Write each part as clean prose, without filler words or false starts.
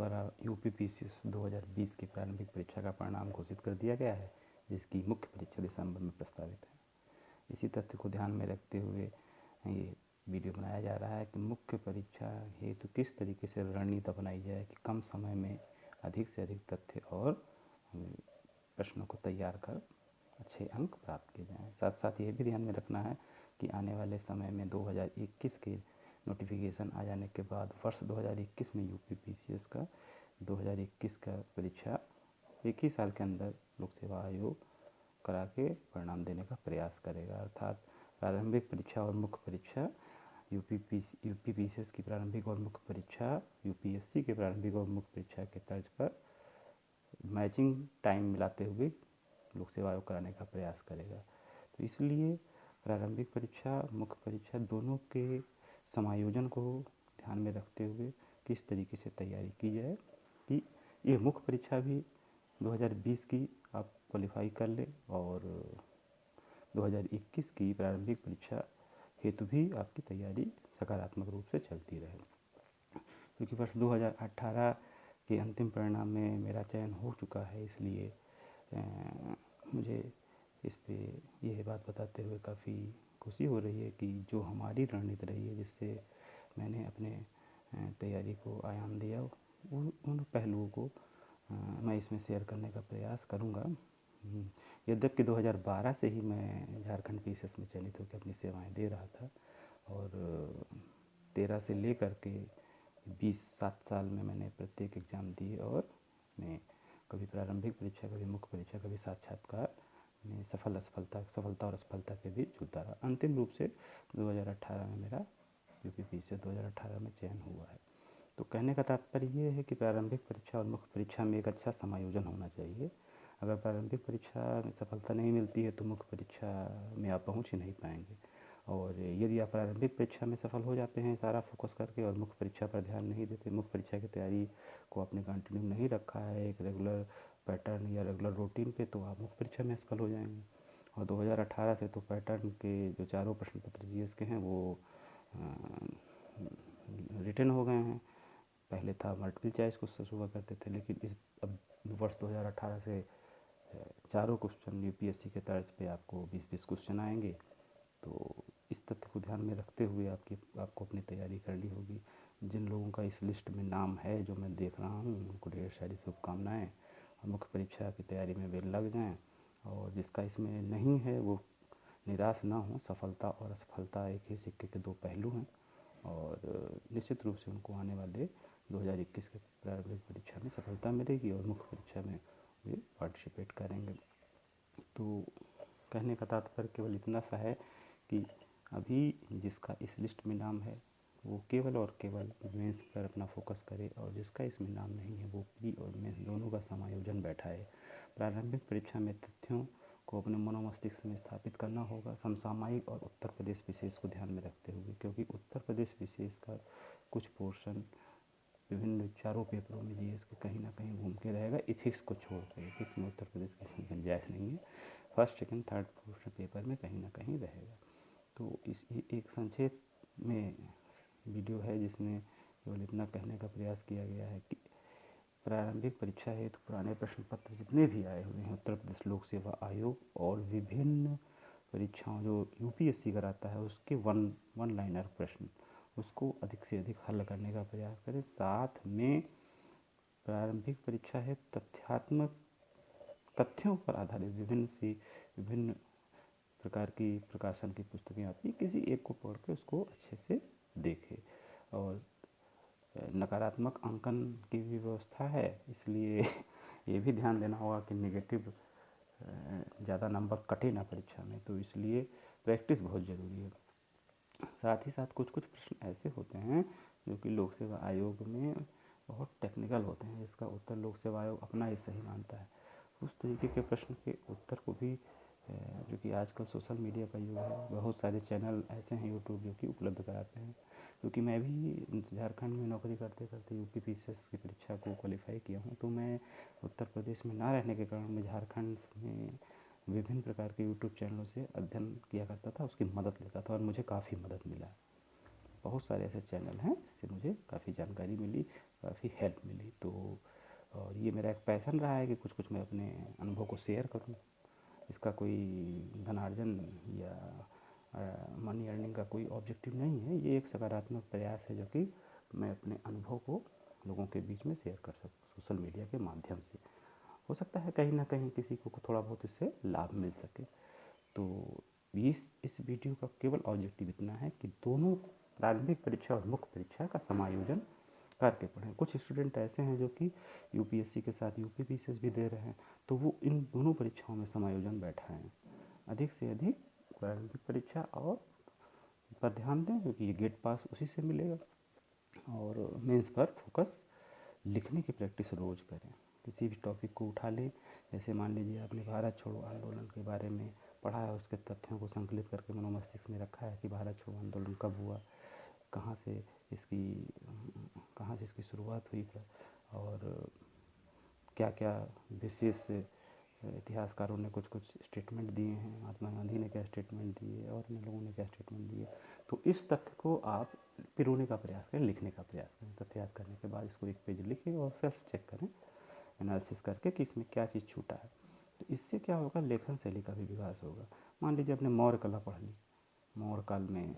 द्वारा यूपीपीसीएस 2020 की प्रारंभिक परीक्षा का परिणाम घोषित कर दिया गया है, जिसकी मुख्य परीक्षा दिसंबर में प्रस्तावित है। इसी तथ्य को ध्यान में रखते हुए ये वीडियो बनाया जा रहा है कि मुख्य परीक्षा हेतु किस तरीके से रणनीति अपनाई जाए कि कम समय में अधिक से अधिक तथ्य और प्रश्नों को तैयार कर अच्छे अंक प्राप्त किए जाएँ। साथ साथ ये भी ध्यान में रखना है कि आने वाले समय में 2021 के नोटिफिकेशन आ जाने के बाद वर्ष 2021 में यूपीपीसीएस का 2021 का परीक्षा एक ही साल के अंदर लोक सेवा आयोग करा के परिणाम देने का प्रयास करेगा। अर्थात प्रारंभिक परीक्षा और मुख्य परीक्षा यूपीपीसीएस की प्रारंभिक और मुख्य परीक्षा यूपीएससी के प्रारंभिक और मुख्य परीक्षा के तर्ज पर मैचिंग टाइम मिलाते हुए लोक सेवा आयोग कराने का प्रयास करेगा। तो इसलिए प्रारंभिक परीक्षा मुख्य परीक्षा दोनों के समायोजन को ध्यान में रखते हुए किस तरीके से तैयारी की जाए कि ये मुख्य परीक्षा भी 2020 की आप क्वालिफाई कर ले और 2021 की प्रारंभिक परीक्षा हेतु भी आपकी तैयारी सकारात्मक रूप से चलती रहे। क्योंकि वर्ष 2018 के अंतिम परिणाम में मेरा चयन हो चुका है, इसलिए मुझे इस पे यह बात बताते हुए काफ़ी खुशी हो रही है कि जो हमारी रणनीति रही है जिससे मैंने अपने तैयारी को आयाम दिया उन पहलुओं को मैं इसमें शेयर करने का प्रयास करूँगा। यद्यपि 2012 से ही मैं झारखंड पीसीएस में चयनित होकर अपनी सेवाएं दे रहा था और 13 से लेकर के 7 साल में मैंने प्रत्येक एग्ज़ाम दिए और उसमें कभी प्रारंभिक परीक्षा, कभी मुख्य परीक्षा, कभी साक्षात्कार में सफलता और असफलता के बीच झूलता रहा। अंतिम रूप से 2018 में मेरा यूपीपीसीएस 2018 में चयन हुआ है। तो कहने का तात्पर्य ये है कि प्रारंभिक परीक्षा और मुख्य परीक्षा में एक अच्छा समायोजन होना चाहिए। अगर प्रारंभिक परीक्षा में सफलता नहीं मिलती है तो मुख्य परीक्षा में आप पहुंच ही नहीं पाएंगे, और यदि आप प्रारंभिक परीक्षा में सफल हो जाते हैं सारा फोकस करके और मुख्य परीक्षा पर ध्यान नहीं देते, मुख्य परीक्षा की तैयारी को आपने कंटिन्यू नहीं रखा है एक रेगुलर पैटर्न या रेगुलर रूटीन पे, तो आप मुख्य परीक्षा में असफल हो जाएंगे। और 2018 से तो पैटर्न के जो चारों प्रश्न पत्र जीएस के हैं वो रिटन हो गए हैं। पहले था मल्टीपल चॉइस क्वेश्चन हुआ करते थे, लेकिन अब वर्ष 2018 से चारों क्वेश्चन यूपीएससी के तर्ज पे आपको 20-20 क्वेश्चन आएंगे। तो इस तथ्य को ध्यान में रखते हुए आपको अपनी तैयारी करनी होगी। जिन लोगों का इस लिस्ट में नाम है जो मैं देख रहा हूँ उनको ढेर सारी शुभकामनाएँ और मुख्य परीक्षा की तैयारी में वे लग जाएँ, और जिसका इसमें नहीं है वो निराश ना हो। सफलता और असफलता एक ही सिक्के के दो पहलू हैं और निश्चित रूप से उनको आने वाले 2021 के प्रारंभिक परीक्षा में सफलता मिलेगी और मुख्य परीक्षा में वे पार्टिसिपेट करेंगे। तो कहने का तात्पर्य केवल इतना सा है कि अभी जिसका इस लिस्ट में नाम है वो केवल और केवल मेंस पर अपना फोकस करे, और जिसका इसमें नाम नहीं है वो प्री और मेंस दोनों का समायोजन बैठाए। प्रारंभिक परीक्षा में तथ्यों को अपने मनोमस्तिष्क में स्थापित करना होगा, समसामयिक और उत्तर प्रदेश विशेष को ध्यान में रखते हुए, क्योंकि उत्तर प्रदेश विशेष का कुछ पोर्शन विभिन्न चारों पेपरों में जीएस के कहीं ना कहीं घूम के रहेगा। इथिक्स को छोड़ कर, इथिक्स में उत्तर प्रदेश की गुंजाइश नहीं है, first second third fourth paper में कहीं ना कहीं रहेगा। तो इस एक संक्षेप में वीडियो है जिसमें केवल इतना कहने का प्रयास किया गया है कि प्रारंभिक परीक्षा हेतु पुराने प्रश्न पत्र जितने भी आए हुए हैं उत्तर प्रदेश लोक सेवा आयोग और विभिन्न परीक्षाओं जो यूपीएससी कराता है उसके वन लाइनर प्रश्न उसको अधिक से अधिक हल करने का प्रयास करें। साथ में प्रारंभिक परीक्षा है तथ्यों पर आधारित विभिन्न प्रकार की प्रकाशन की पुस्तकें आती है, किसी एक को पढ़ के उसको अच्छे से देखे। और नकारात्मक अंकन की भी व्यवस्था है, इसलिए ये भी ध्यान देना होगा कि नेगेटिव ज़्यादा नंबर कटे ना परीक्षा में, तो इसलिए प्रैक्टिस बहुत ज़रूरी है। साथ ही साथ कुछ प्रश्न ऐसे होते हैं जो कि लोक सेवा आयोग में बहुत टेक्निकल होते हैं, जिसका उत्तर लोक सेवा आयोग अपना ही सही मानता है। उस तरीके के प्रश्न के उत्तर को भी जो कि आजकल सोशल मीडिया का युग है, बहुत सारे चैनल ऐसे हैं यूट्यूब जो कि उपलब्ध कराते हैं। क्योंकि मैं भी झारखंड में नौकरी करते करते यूपीपीसीएस की परीक्षा को क्वालिफाई किया हूँ, तो मैं उत्तर प्रदेश में ना रहने के कारण मैं झारखंड में विभिन्न प्रकार के यूट्यूब चैनलों से अध्ययन किया करता था, उसकी मदद लेता था और मुझे काफ़ी मदद मिला। बहुत सारे ऐसे चैनल हैं जिससे मुझे काफ़ी जानकारी मिली। काफ़ी हेल्प मिली। तो और ये मेरा एक पैशन रहा है कि कुछ कुछ मैं अपने अनुभव को शेयर करूँ। इसका कोई धनार्जन या मनी अर्निंग का कोई ऑब्जेक्टिव नहीं है। ये एक सकारात्मक प्रयास है जो कि मैं अपने अनुभव को लोगों के बीच में शेयर कर सकूँ सोशल मीडिया के माध्यम से। हो सकता है कहीं ना कहीं किसी को थोड़ा बहुत इससे लाभ मिल सके। तो इस वीडियो का केवल ऑब्जेक्टिव इतना है कि दोनों प्रारंभिक परीक्षा और मुख्य परीक्षा का समायोजन करके पढ़ें। कुछ स्टूडेंट ऐसे हैं जो कि यूपीएससी के साथ यूपीपीसीएस भी दे रहे हैं, तो वो इन दोनों परीक्षाओं में समायोजन बैठाएं। अधिक से अधिक प्रारंभिक परीक्षा और पर ध्यान दें, क्योंकि ये गेट पास उसी से मिलेगा। और मेंस पर फोकस, लिखने की प्रैक्टिस रोज़ करें। किसी भी टॉपिक को उठा लें, जैसे मान लीजिए आपने भारत छोड़ो आंदोलन के बारे में पढ़ा है, उसके तथ्यों को संकलित करके मनोमस्तिष्क में रखा है कि भारत छोड़ो आंदोलन कब हुआ, कहाँ से इसकी कहाँ से इसकी शुरुआत हुई है, और क्या क्या विशेष इतिहासकारों ने कुछ कुछ स्टेटमेंट दिए हैं, महात्मा गांधी ने क्या स्टेटमेंट दिए और अन्य लोगों ने क्या स्टेटमेंट दिए। तो इस तथ्य को आप पिरोने का प्रयास करें, लिखने का प्रयास करें। तथ्य याद करने के बाद इसको एक पेज लिखें और सेल्फ चेक करें एनालिसिस करके कि इसमें क्या चीज़ छूटा है। तो इससे क्या होगा, लेखन शैली का भी विकास होगा। मान लीजिए आपने मौर्य कला पढ़ ली, मौर्य काल में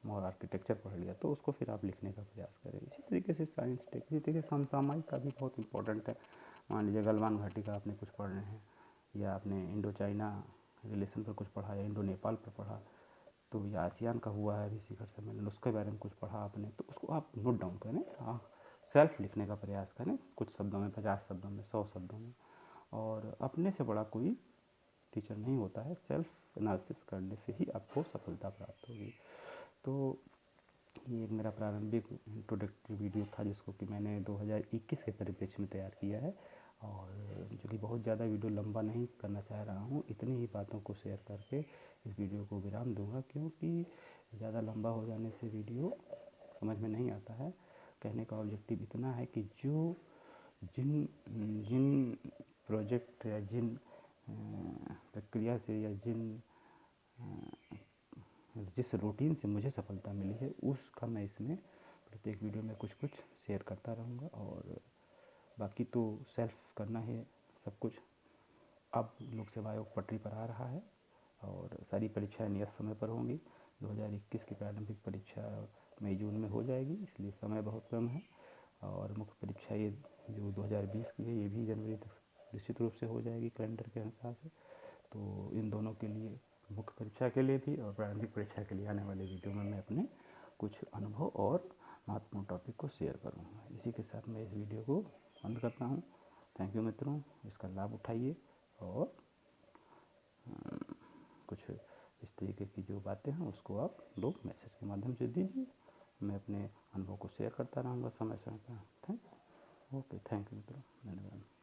मौर्य आर्किटेक्चर पढ़ लिया, तो उसको फिर आप लिखने का प्रयास करें। इसी तरीके से साइंस टेक, इसी तरीके से समसामयिक का भी बहुत इंपॉर्टेंट है। मान लीजिए गलवान घाटी का आपने कुछ पढ़ रहे हैं, या आपने इंडो चाइना रिलेशन पर कुछ पढ़ा, या इंडो नेपाल पर पढ़ा, तो या आसियान का हुआ है अभी शिखर सम्मेलन, उसके बारे में कुछ पढ़ा आपने, तो उसको आप नोट डाउन करें। आप सेल्फ लिखने का प्रयास करें, कुछ शब्दों में, 50 शब्दों में, 100 शब्दों में। और अपने से बड़ा कोई टीचर नहीं होता है, सेल्फ एनालिसिस करने से ही आपको सफलता प्राप्त होगी। तो ये एक मेरा प्रारंभिक इंट्रोडक्टरी वीडियो था, जिसको कि मैंने 2021 के परिप्रेक्ष्य में तैयार किया है, और जो कि बहुत ज़्यादा वीडियो लंबा नहीं करना चाह रहा हूँ। इतनी ही बातों को शेयर करके इस वीडियो को विराम दूंगा, क्योंकि ज़्यादा लंबा हो जाने से वीडियो समझ में नहीं आता है। कहने का ऑब्जेक्टिव इतना है कि जो जिन जिन प्रोजेक्ट या जिन प्रक्रिया से या जिस रूटीन से मुझे सफलता मिली है, उसका मैं इसमें प्रत्येक वीडियो में कुछ कुछ शेयर करता रहूँगा। और बाकी तो सेल्फ करना है सब कुछ। अब लोक सेवा आयोग पटरी पर आ रहा है और सारी परीक्षाएं नियत समय पर होंगी। 2021 की प्रारंभिक परीक्षा मई जून में हो जाएगी, इसलिए समय बहुत कम है। और मुख्य परीक्षा ये जो 2020 की है, ये भी जनवरी तक निश्चित रूप से हो जाएगी कैलेंडर के अनुसार से। तो इन दोनों के लिए, मुख्य परीक्षा के लिए भी और प्रारंभिक परीक्षा के लिए, आने वाले वीडियो में मैं अपने कुछ अनुभव और महत्वपूर्ण टॉपिक को शेयर करूँगा। इसी के साथ मैं इस वीडियो को बंद करता हूँ। थैंक यू मित्रों, इसका लाभ उठाइए और कुछ इस तरीके की जो बातें हैं उसको आप लोग मैसेज के माध्यम से दीजिए। मैं अपने अनुभव को शेयर करता रहूँगा समय समय पर। ओके, थैंक यू मित्रों, धन्यवाद।